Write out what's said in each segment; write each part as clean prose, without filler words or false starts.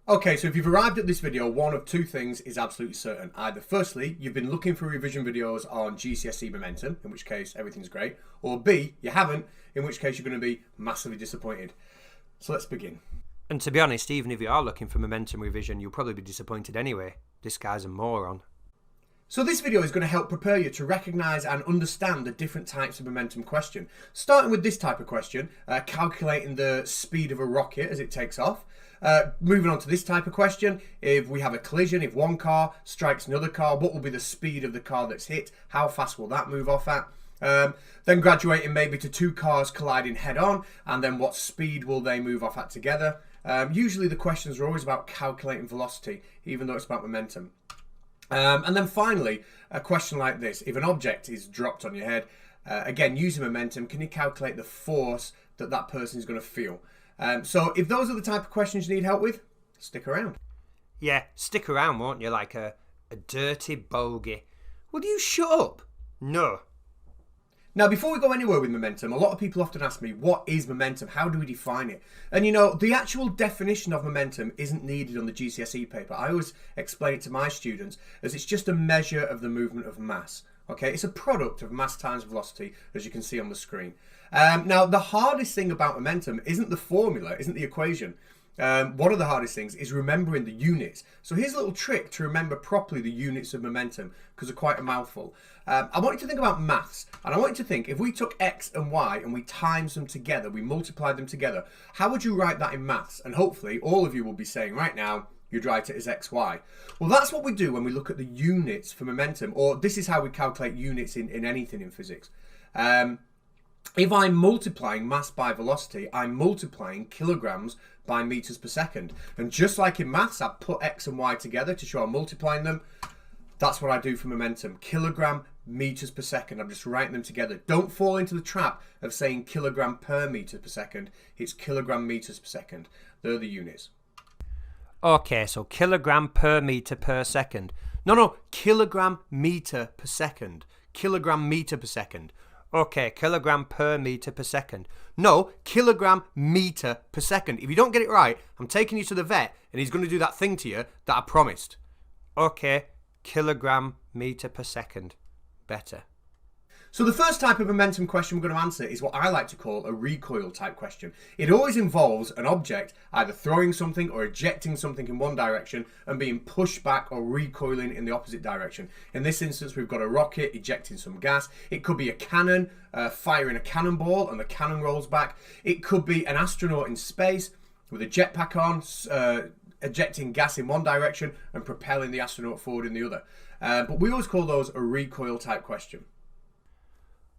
Okay, so if you've arrived at this video, one of two things is absolutely certain. Either firstly, you've been looking for revision videos on GCSE momentum, in which case everything's great, or B, you haven't, in which case you're going to be massively disappointed. So let's begin. And to be honest, even if you are looking for momentum revision, you'll probably be disappointed anyway. This guy's a moron. So this video is going to help prepare you to recognise and understand the different types of momentum question. Starting with this type of question, calculating the speed of a rocket as it takes off. Moving on to this type of question, if we have a collision, if one car strikes another car, what will be the speed of the car that's hit? How fast will that move off at? Then graduating maybe to two cars colliding head on, and then what speed will they move off at together? Usually the questions are always about calculating velocity, even though it's about momentum. And then finally, a question like this. If an object is dropped on your head, again, using momentum, can you calculate the force that that person is going to feel? So if those are the type of questions you need help with, stick around. Yeah, stick around, won't you, like a dirty bogey. Will you shut up? No. Now, before we go anywhere with momentum, a lot of people often ask me, what is momentum? How do we define it? And you know, the actual definition of momentum isn't needed on the GCSE paper. I always explain it to my students as it's just a measure of the movement of mass. Okay, it's a product of mass times velocity, as you can see on the screen. Now, the hardest thing about momentum isn't the formula, isn't the equation. One of the hardest things is remembering the units. So here's a little trick to remember properly the units of momentum, because they're quite a mouthful. I want you to think about maths, and I want you to think, if we took x and y and we times them together, we multiplied them together, how would you write that in maths? And hopefully all of you will be saying right now, you'd write it as xy. Well, that's what we do when we look at the units for momentum, or this is how we calculate units in anything in physics. If I'm multiplying mass by velocity, I'm multiplying kilograms by meters per second. And just like in maths, I put x and y together to show I'm multiplying them. That's what I do for momentum. Kilogram meters per second. I'm just writing them together. Don't fall into the trap of saying kilogram per meter per second. It's kilogram meters per second. They're the units. Okay, so kilogram per meter per second. No, kilogram meter per second. Kilogram meter per second. Okay, kilogram per meter per second. No, kilogram meter per second. If you don't get it right, I'm taking you to the vet and he's going to do that thing to you that I promised. Okay, kilogram meter per second. Better. So the first type of momentum question we're going to answer is what I like to call a recoil type question. It always involves an object either throwing something or ejecting something in one direction and being pushed back or recoiling in the opposite direction. In this instance, we've got a rocket ejecting some gas. It could be a cannon firing a cannonball and the cannon rolls back. It could be an astronaut in space with a jetpack on, ejecting gas in one direction and propelling the astronaut forward in the other. But we always call those a recoil type question.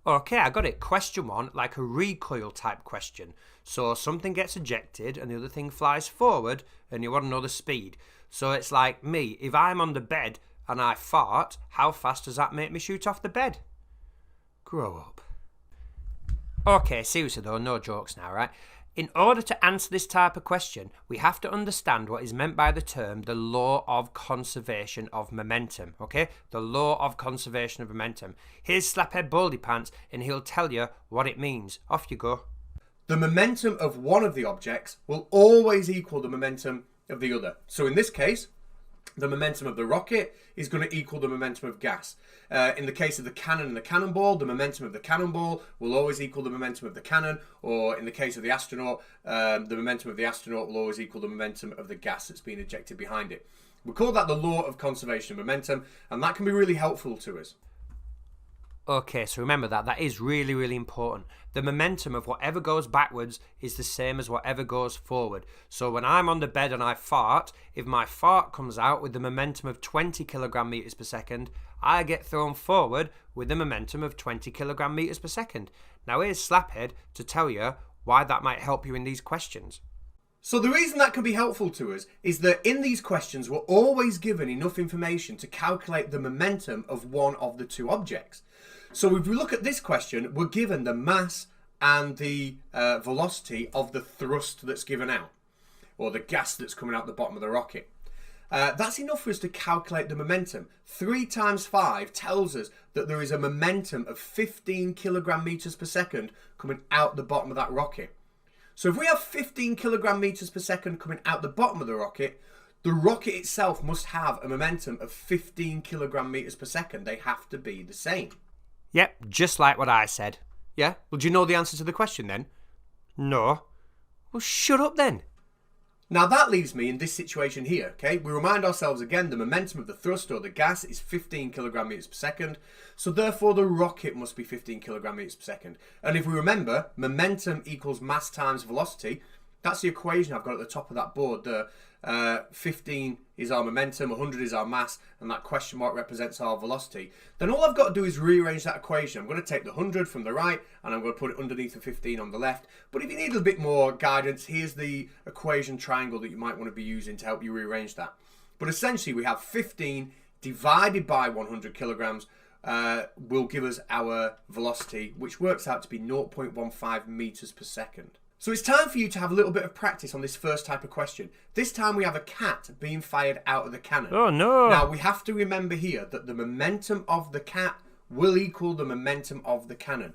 Okay, I got it. Question one, like a recoil type question. So something gets ejected and the other thing flies forward and you want to know the speed. So it's like me, if I'm on the bed and I fart, how fast does that make me shoot off the bed? Grow up. Okay, seriously though, no jokes now, right? In order to answer this type of question, we have to understand what is meant by the term the law of conservation of momentum, okay? The law of conservation of momentum. Here's Slaphead Baldy Pants and he'll tell you what it means. Off you go. The momentum of one of the objects will always equal the momentum of the other. So in this case, the momentum of the rocket is going to equal the momentum of gas. In the case of the cannon and the cannonball, the momentum of the cannonball will always equal the momentum of the cannon, or in the case of the astronaut, the momentum of the astronaut will always equal the momentum of the gas that's being ejected behind it. We call that the law of conservation of momentum, and that can be really helpful to us. Okay, so remember that is really, really important. The momentum of whatever goes backwards is the same as whatever goes forward. So when I'm on the bed and I fart, if my fart comes out with the momentum of 20 kilogram meters per second, I get thrown forward with the momentum of 20 kilogram meters per second. Now here's Slaphead to tell you why that might help you in these questions. So the reason that can be helpful to us is that in these questions we're always given enough information to calculate the momentum of one of the two objects. So if we look at this question, we're given the mass and the velocity of the thrust that's given out, or the gas that's coming out the bottom of the rocket. That's enough for us to calculate the momentum. 3 times 5 tells us that there is a momentum of 15 kilogram meters per second coming out the bottom of that rocket. So if we have 15 kilogram meters per second coming out the bottom of the rocket itself must have a momentum of 15 kilogram meters per second. They have to be the same. Yep, just like what I said. Yeah? Well, do you know the answer to the question then? No. Well, shut up then. Now that leaves me in this situation here, okay? We remind ourselves again the momentum of the thrust or the gas is 15 kilogram meters per second, so therefore the rocket must be 15 kilogram meters per second. And if we remember, momentum equals mass times velocity, that's the equation I've got at the top of that board there. 15 is our momentum, 100 is our mass, and that question mark represents our velocity. Then all I've got to do is rearrange that equation. I'm going to take the 100 from the right and I'm going to put it underneath the 15 on the left. But if you need a bit more guidance, here's the equation triangle that you might want to be using to help you rearrange that. But essentially we have 15 divided by 100 kilograms will give us our velocity, which works out to be 0.15 meters per second. So it's time for you to have a little bit of practice on this first type of question. This time we have a cat being fired out of the cannon. Oh no! Now we have to remember here that the momentum of the cat will equal the momentum of the cannon.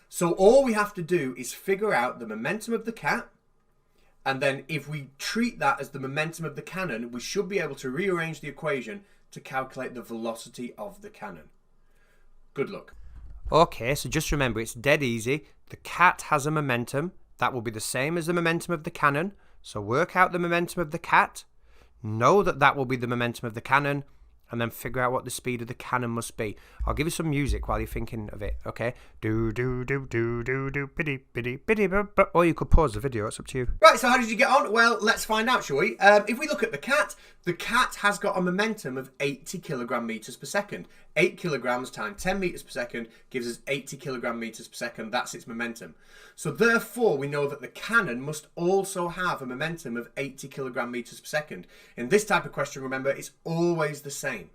So all we have to do is figure out the momentum of the cat, and then if we treat that as the momentum of the cannon, we should be able to rearrange the equation to calculate the velocity of the cannon. Good luck. Okay, so just remember, it's dead easy. The cat has a momentum. That will be the same as the momentum of the cannon. So work out the momentum of the cat, know that that will be the momentum of the cannon, and then figure out what the speed of the cannon must be. I'll give you some music while you're thinking of it, okay? Do, do, do, do, do, do, piddy, piddy, piddy, or you could pause the video, it's up to you. Right, so how did you get on? Well, let's find out, shall we? If we look at the cat has got a momentum of 80 kilogram meters per second. 8 kilograms times 10 meters per second gives us 80 kilogram meters per second. That's its momentum. So therefore, we know that the cannon must also have a momentum of 80 kilogram meters per second. In this type of question, remember, it's always the same.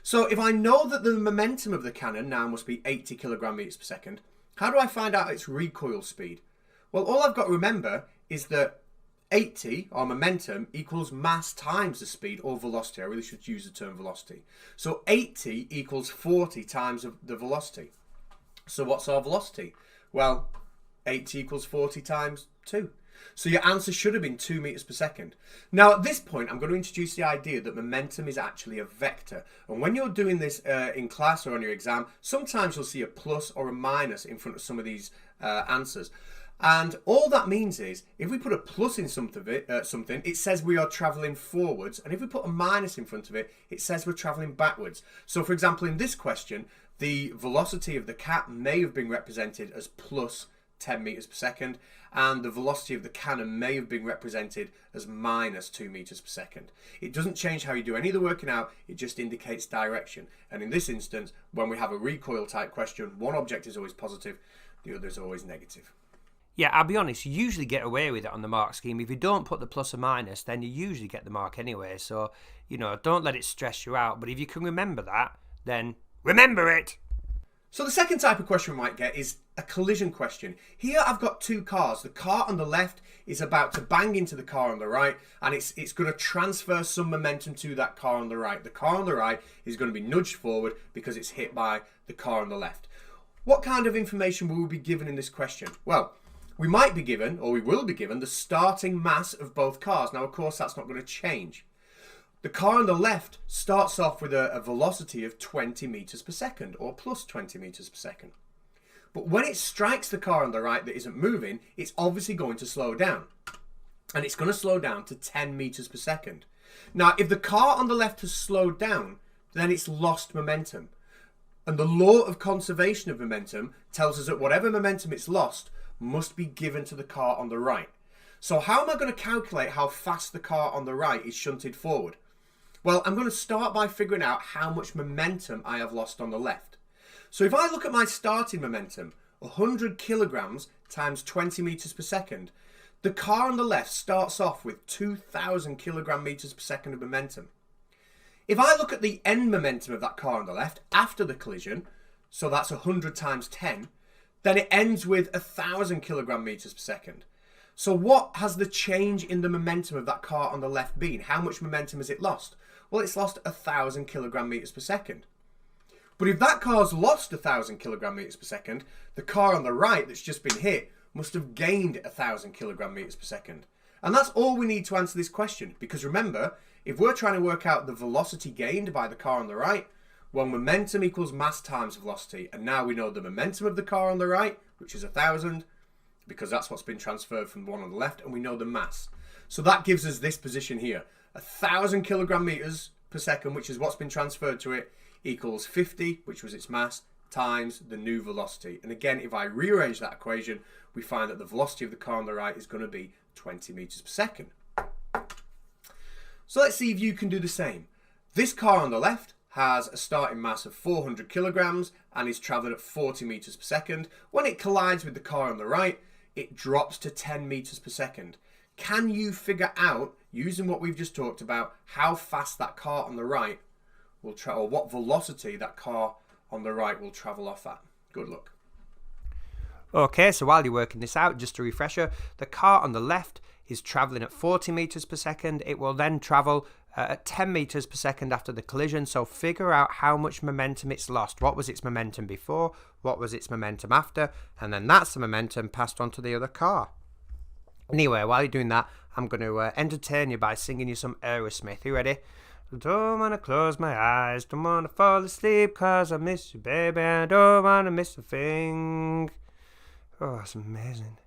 So if I know that the momentum of the cannon now must be 80 kilogram meters per second, how do I find out its recoil speed? Well, all I've got to remember is that 80, or momentum, equals mass times the speed, or velocity. I really should use the term velocity. So 80 equals 40 times the velocity. So what's our velocity? Well, 80 equals 40 times 2. So your answer should have been 2 meters per second. Now at this point, I'm going to introduce the idea that momentum is actually a vector. And when you're doing this in class or on your exam, sometimes you'll see a plus or a minus in front of some of these answers. And all that means is, if we put a plus in something, it says we are travelling forwards. And if we put a minus in front of it, it says we're travelling backwards. So for example, in this question, the velocity of the cat may have been represented as plus 10 meters per second, and the velocity of the cannon may have been represented as minus 2 meters per second. It doesn't change how you do any of the working out, it just indicates direction. And in this instance, when we have a recoil type question, one object is always positive, the other is always negative. Yeah, I'll be honest, you usually get away with it on the mark scheme. If you don't put the plus or minus, then you usually get the mark anyway. So, don't let it stress you out. But if you can remember that, then remember it! So the second type of question we might get is a collision question. Here I've got two cars. The car on the left is about to bang into the car on the right, and it's going to transfer some momentum to that car on the right. The car on the right is going to be nudged forward because it's hit by the car on the left. What kind of information will we be given in this question? Well, we might be given, or we will be given, the starting mass of both cars. Now, of course, that's not going to change. The car on the left starts off with a velocity of 20 meters per second, or plus 20 meters per second. But when it strikes the car on the right that isn't moving, it's obviously going to slow down. And it's going to slow down to 10 meters per second. Now, if the car on the left has slowed down, then it's lost momentum. And the law of conservation of momentum tells us that whatever momentum it's lost must be given to the car on the right. So how am I going to calculate how fast the car on the right is shunted forward? Well, I'm going to start by figuring out how much momentum I have lost on the left. So if I look at my starting momentum, 100 kilograms times 20 meters per second, the car on the left starts off with 2,000 kilogram meters per second of momentum. If I look at the end momentum of that car on the left after the collision, so that's 100 times 10, then it ends with 1,000 kilogram meters per second. So what has the change in the momentum of that car on the left been? How much momentum has it lost? Well, it's lost 1,000 kilogram meters per second. But if that car's lost 1,000 kilogram meters per second, the car on the right that's just been hit must have gained 1,000 kilogram meters per second. And that's all we need to answer this question, because remember, if we're trying to work out the velocity gained by the car on the right, well, momentum equals mass times velocity. And now we know the momentum of the car on the right, which is 1,000, because that's what's been transferred from the one on the left, and we know the mass. So that gives us this position here. 1,000 kilogram meters per second, which is what's been transferred to it, equals 50, which was its mass, times the new velocity. And again, if I rearrange that equation, we find that the velocity of the car on the right is going to be 20 meters per second. So let's see if you can do the same. This car on the left has a starting mass of 400 kilograms and is traveling at 40 meters per second. When it collides with the car on the right, it drops to 10 meters per second. Can you figure out, using what we've just talked about, how fast that car on the right will travel, or what velocity that car on the right will travel off at? Good luck. Okay, so while you're working this out, just a refresher, the car on the left is travelling at 40 meters per second. It will then travel at 10 meters per second after the collision. So figure out how much momentum it's lost. What was its momentum before? What was its momentum after? And then that's the momentum passed on to the other car. Anyway, while you're doing that, I'm going to entertain you by singing you some Aerosmith. You ready? Don't want to close my eyes, don't want to fall asleep, cause I miss you, baby, I don't want to miss a thing. Oh, that's amazing.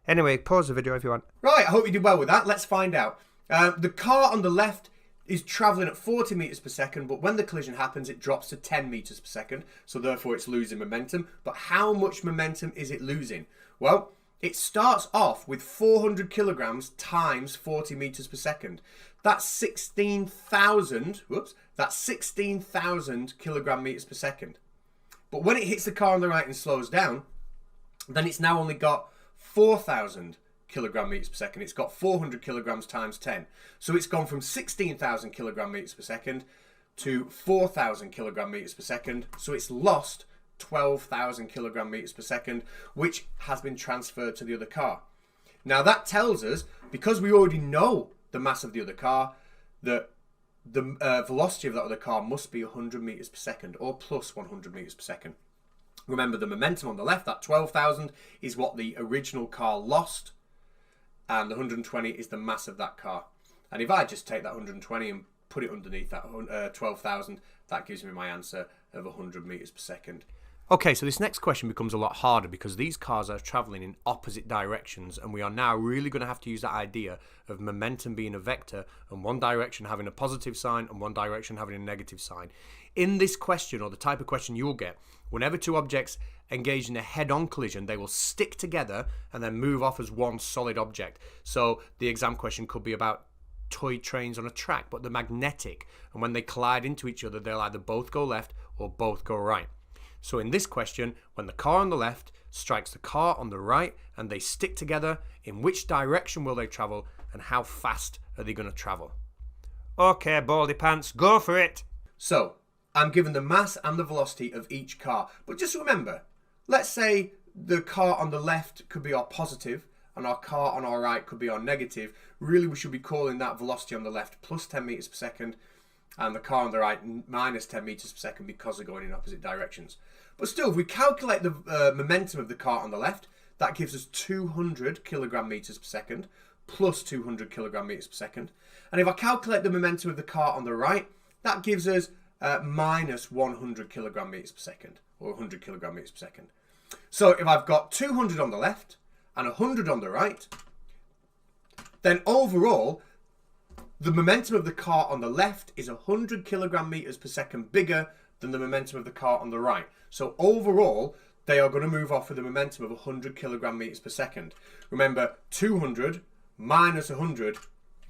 Anyway, pause the video if you want. Right, I hope you did well with that. Let's find out. The car on the left is travelling at 40 meters per second, but when the collision happens, it drops to 10 meters per second, so therefore it's losing momentum. But how much momentum is it losing? Well, it starts off with 400 kilograms times 40 meters per second. That's 16,000, that's 16,000 kilogram meters per second. But when it hits the car on the right and slows down, then it's now only got 4,000 kilogram meters per second. It's got 400 kilograms times 10. So it's gone from 16,000 kilogram meters per second to 4,000 kilogram meters per second. So it's lost 12,000 kilogram meters per second, which has been transferred to the other car. Now that tells us, because we already know the mass of the other car, that the velocity of that other car must be 100 meters per second, or plus 100 meters per second. Remember, the momentum on the left, that 12,000, is what the original car lost, and the 120 is the mass of that car. And if I just take that 120 and put it underneath that 12,000, that gives me my answer of 100 meters per second. Okay, so this next question becomes a lot harder because these cars are travelling in opposite directions, and we are now really going to have to use that idea of momentum being a vector and one direction having a positive sign and one direction having a negative sign. In this question, or the type of question you'll get, whenever two objects engage in a head-on collision, they will stick together and then move off as one solid object. So the exam question could be about toy trains on a track, but they're magnetic, and when they collide into each other, they'll either both go left or both go right. So in this question, when the car on the left strikes the car on the right and they stick together, in which direction will they travel and how fast are they going to travel? Okay, Baldy Pants, go for it. So, I'm given the mass and the velocity of each car. But just remember, let's say the car on the left could be our positive and our car on our right could be our negative. Really, we should be calling that velocity on the left plus 10 meters per second and the car on the right minus 10 meters per second because they're going in opposite directions. But still, if we calculate the momentum of the car on the left, that gives us 200 kilogram meters per second plus 200 kilogram meters per second. And if I calculate the momentum of the car on the right, that gives us minus 100 kilogram meters per second, or 100 kilogram meters per second. So if I've got 200 on the left and 100 on the right, then overall, the momentum of the car on the left is 100 kilogram meters per second bigger than the momentum of the car on the right. So overall, they are going to move off with a momentum of 100 kilogram meters per second. Remember, 200 minus 100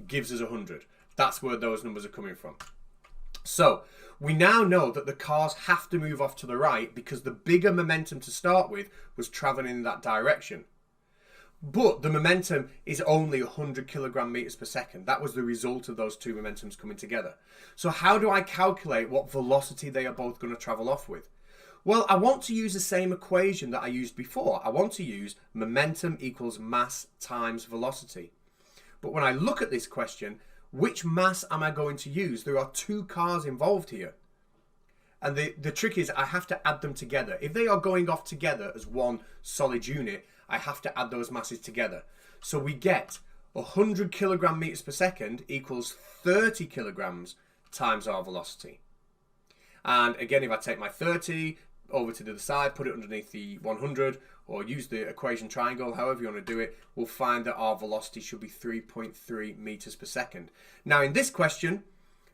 gives us 100. That's where those numbers are coming from. So we now know that the cars have to move off to the right because the bigger momentum to start with was traveling in that direction. But the momentum is only 100 kilogram meters per second. That was the result of those two momentums coming together. So how do I calculate what velocity they are both going to travel off with? Well, I want to use the same equation that I used before. I want to use momentum equals mass times velocity. But when I look at this question, which mass am I going to use? There are two cars involved here. And the trick is I have to add them together. If they are going off together as one solid unit, I have to add those masses together. So we get 100 kilogram meters per second equals 30 kilograms times our velocity. And again, if I take my 30 over to the other side, put it underneath the 100, or use the equation triangle, however you want to do it, we'll find that our velocity should be 3.3 meters per second. Now in this question,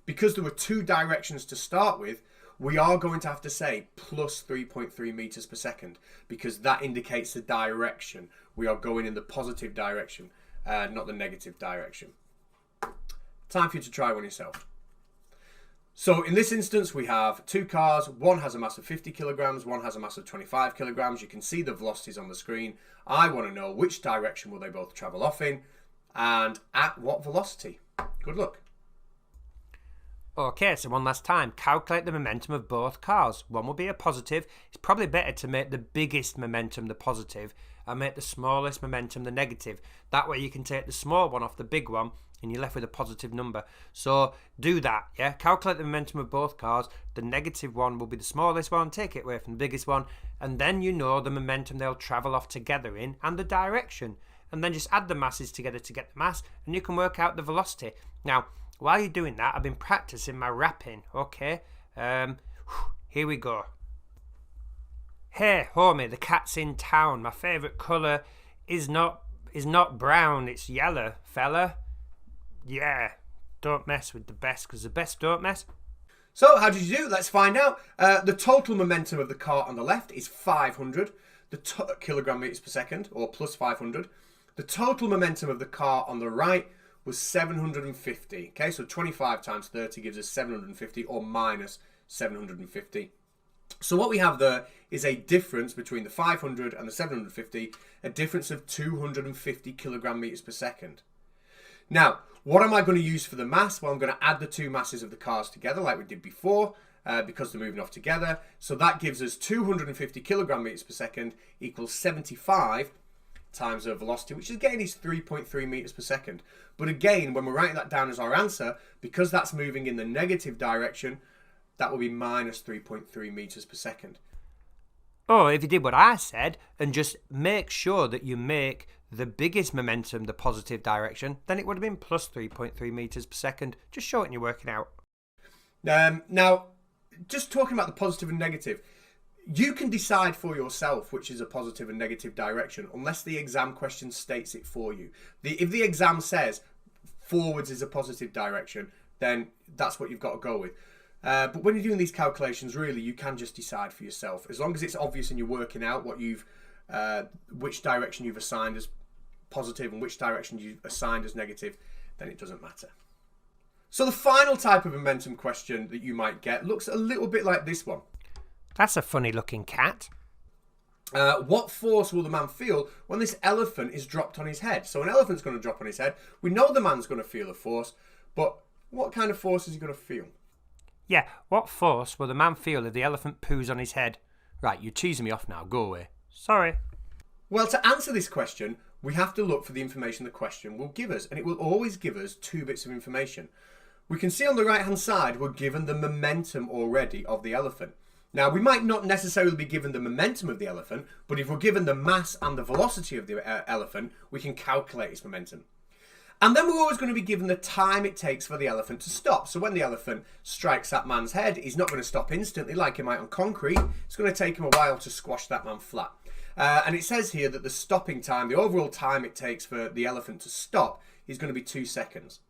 because there were two directions to start with, we are going to have to say plus 3.3 meters per second, because that indicates the direction. We are going in the positive direction, not the negative direction. Time for you to try one yourself. So in this instance, we have two cars. One has a mass of 50 kilograms, one has a mass of 25 kilograms. You can see the velocities on the screen. I want to know which direction will they both travel off in and at what velocity. Good luck. Okay, so one last time. Calculate the momentum of both cars. One will be a positive. It's probably better to make the biggest momentum the positive and make the smallest momentum the negative. That way you can take the small one off the big one and you're left with a positive number. So do that, yeah? Calculate the momentum of both cars. The negative one will be the smallest one, take it away from the biggest one, and then you know the momentum they'll travel off together in and the direction. And then just add the masses together to get the mass, and you can work out the velocity. Now, while you're doing that, I've been practicing my rapping, okay? Here we go. Hey, homie, the cat's in town. My favourite colour is not brown, it's yellow, fella. Yeah, don't mess with the best, because the best don't mess. So how did you do? Let's find out. The total momentum of the car on the left is 500 kilogram meters per second, or plus 500. The total momentum of the car on the right was 750. Okay, so 25 times 30 gives us 750, or minus 750. So what we have there is a difference between the 500 and the 750, a difference of 250 kilogram meters per second. Now, what am I going to use for the mass? Well, I'm going to add the two masses of the cars together like we did before, because they're moving off together. So that gives us 250 kilogram meters per second equals 75 times the velocity, which again is 3.3 meters per second. But again, when we're writing that down as our answer, because that's moving in the negative direction, that will be minus 3.3 meters per second. Oh, if you did what I said and just make sure that you make the biggest momentum the positive direction, then it would have been plus 3.3 meters per second. Just show it and you're working out. Now, just talking about the positive and negative, you can decide for yourself which is a positive and negative direction unless the exam question states it for you. If the exam says forwards is a positive direction, then that's what you've got to go with. But when you're doing these calculations, really, you can just decide for yourself. As long as it's obvious and you're working out what which direction you've assigned as positive and which direction you've assigned as negative, then it doesn't matter. So the final type of momentum question that you might get looks a little bit like this one. That's a funny looking cat. What force will the man feel when this elephant is dropped on his head? So an elephant's going to drop on his head. We know the man's going to feel a force, but what kind of force is he going to feel? Yeah, what force will the man feel if the elephant poos on his head? Right, you're teasing me off now. Go away. Sorry. Well, to answer this question, we have to look for the information the question will give us, and it will always give us two bits of information. We can see on the right-hand side, we're given the momentum already of the elephant. Now, we might not necessarily be given the momentum of the elephant, but if we're given the mass and the velocity of the elephant, we can calculate its momentum. And then we're always going to be given the time it takes for the elephant to stop. So when the elephant strikes that man's head, he's not going to stop instantly like he might on concrete. It's going to take him a while to squash that man flat. And it says here that the stopping time, the overall time it takes for the elephant to stop, is going to be 2 seconds.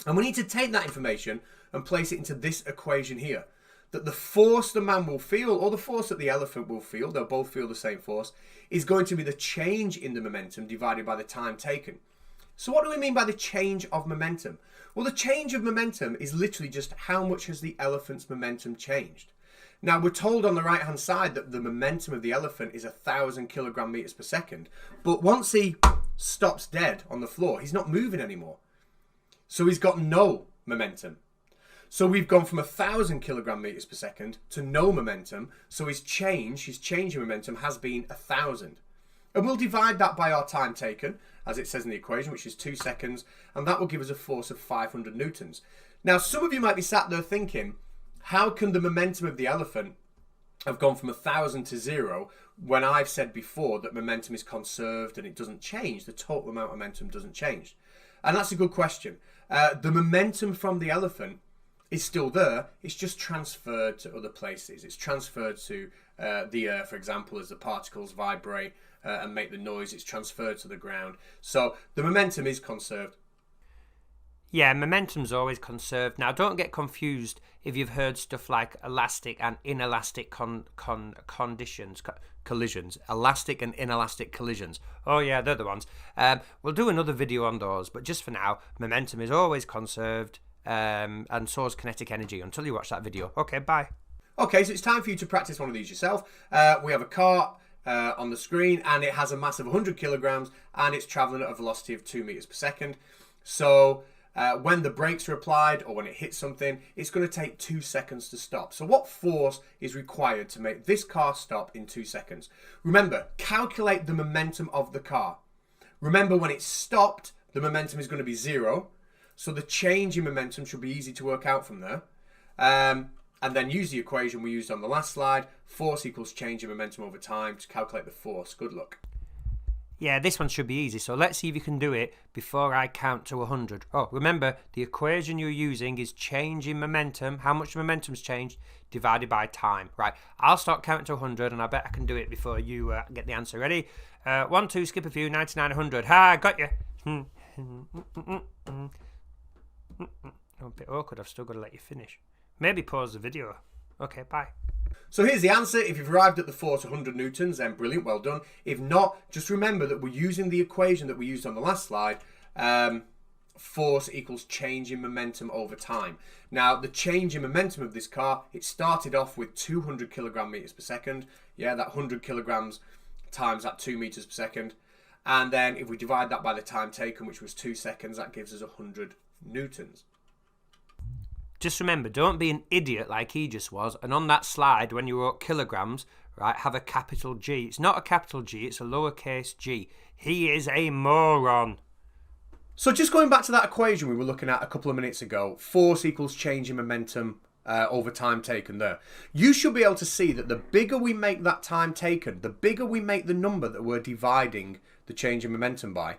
And we need to take that information and place it into this equation here. That the force the man will feel, or the force that the elephant will feel, they'll both feel the same force, is going to be the change in the momentum divided by the time taken. So what do we mean by the change of momentum? Well, the change of momentum is literally just how much has the elephant's momentum changed. Now, we're told on the right-hand side that the momentum of the elephant is 1,000 kilogram meters per second. But once he stops dead on the floor, he's not moving anymore. So he's got no momentum. So we've gone from 1,000 kilogram meters per second to no momentum. So his change in momentum has been 1,000. And we'll divide that by our time taken, as it says in the equation, which is 2 seconds. And that will give us a force of 500 newtons. Now, some of you might be sat there thinking, how can the momentum of the elephant have gone from 1,000 to 0 when I've said before that momentum is conserved and it doesn't change? The total amount of momentum doesn't change. And that's a good question. The momentum from the elephant is still there. It's just transferred to other places. It's transferred to the earth, for example, as the particles vibrate and make the noise. It's transferred to the ground. So the momentum is conserved. Yeah, momentum's always conserved. Now, don't get confused if you've heard stuff like elastic and inelastic collisions. Elastic and inelastic collisions. Oh yeah, they're the ones. We'll do another video on those, but just for now, momentum is always conserved, and so is kinetic energy, until you watch that video. Okay, bye. Okay, so it's time for you to practice one of these yourself. We have a car on the screen, and it has a mass of 100 kilograms, and it's traveling at a velocity of 2 meters per second. So when the brakes are applied or when it hits something, it's going to take 2 seconds to stop. So what force is required to make this car stop in 2 seconds? Remember, calculate the momentum of the car. Remember, when it's stopped, the momentum is going to be 0. So the change in momentum should be easy to work out from there. And then use the equation we used on the last slide. Force equals change in momentum over time to calculate the force. Good luck. Yeah, this one should be easy, so let's see if you can do it before I count to 100. Oh, remember, the equation you're using is change in momentum, how much momentum's changed, divided by time. Right, I'll start counting to 100, and I bet I can do it before you get the answer. Ready? 1, 2, skip a few, 99, 100. Ha, got you. A bit awkward, I've still got to let you finish. Maybe pause the video. Okay, bye. So here's the answer. If you've arrived at the force 100 newtons, then brilliant, well done. If not, just remember that we're using the equation that we used on the last slide. Force equals change in momentum over time. Now, the change in momentum of this car, it started off with 200 kilogram meters per second. Yeah, that 100 kilograms times that 2 meters per second. And then if we divide that by the time taken, which was 2 seconds, that gives us 100 newtons. Just remember, don't be an idiot like he just was, and on that slide, when you wrote kilograms, right, have a capital G. It's not a capital G, it's a lowercase g. He is a moron. So just going back to that equation we were looking at a couple of minutes ago, force equals change in momentum over time taken there. You should be able to see that the bigger we make that time taken, the bigger we make the number that we're dividing the change in momentum by,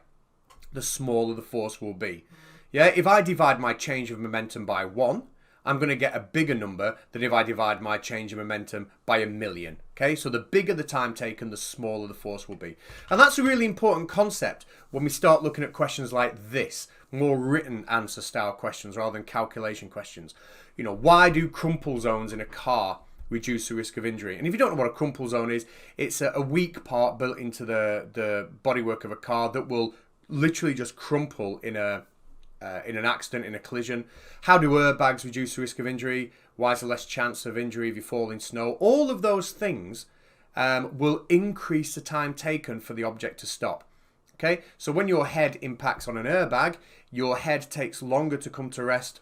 the smaller the force will be. Yeah, if I divide my change of momentum by 1, I'm going to get a bigger number than if I divide my change of momentum by 1,000,000. Okay, so the bigger the time taken, the smaller the force will be. And that's a really important concept when we start looking at questions like this, more written answer style questions rather than calculation questions. You know, why do crumple zones in a car reduce the risk of injury? And if you don't know what a crumple zone is, it's a weak part built into the bodywork of a car that will literally just crumple in an accident, in a collision. How do airbags reduce the risk of injury? Why is there less chance of injury if you fall in snow? All of those things will increase the time taken for the object to stop. Okay, so when your head impacts on an airbag, your head takes longer to come to rest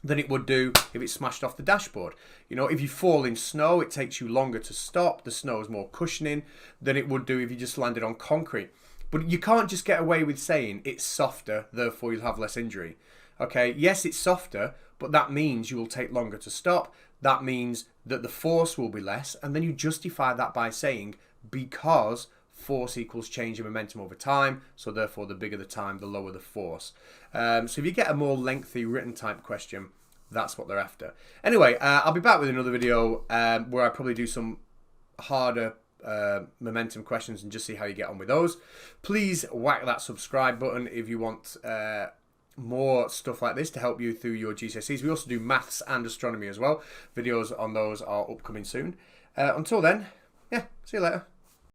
than it would do if it's smashed off the dashboard. You know, if you fall in snow, it takes you longer to stop. The snow is more cushioning than it would do if you just landed on concrete. But you can't just get away with saying it's softer, therefore you'll have less injury. Okay, yes, it's softer, but that means you will take longer to stop. That means that the force will be less, and then you justify that by saying because force equals change in momentum over time, so therefore the bigger the time, the lower the force. So if you get a more lengthy written type question, that's what they're after. Anyway, I'll be back with another video where I probably do some harder momentum questions and just see how you get on with those. Please whack that subscribe button if you want more stuff like this to help you through your GCSEs. We also do maths and astronomy as well. Videos on those are upcoming soon. Until then, yeah, see you later.